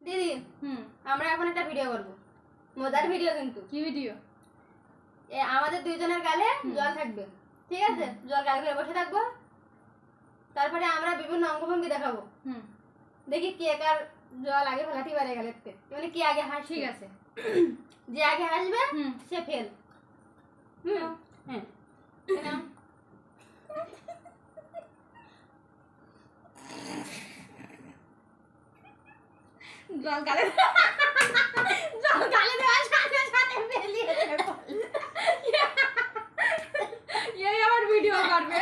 দিদি আমরা এখন একটা ভিডিও করব, মজার ভিডিও। কিন্তু কি ভিডিও? আমাদের দুইজনের গালে জল থাকবে, ঠিক আছে? জল গালে করে বসে থাকবো, তারপরে আমরা বিভিন্ন অঙ্গভঙ্গি দেখাবো। দেখি কে কার জল আগে ফেলাতে পারে গালেতে, মানে কি আগে হাসি। ঠিক আছে, যে আগে হাসবে সে ফেল। হ্যাঁ জল গালে দেওয়ার সাথে সাথে বেরিয়ে যাবে। এই আবার ভিডিও করবে।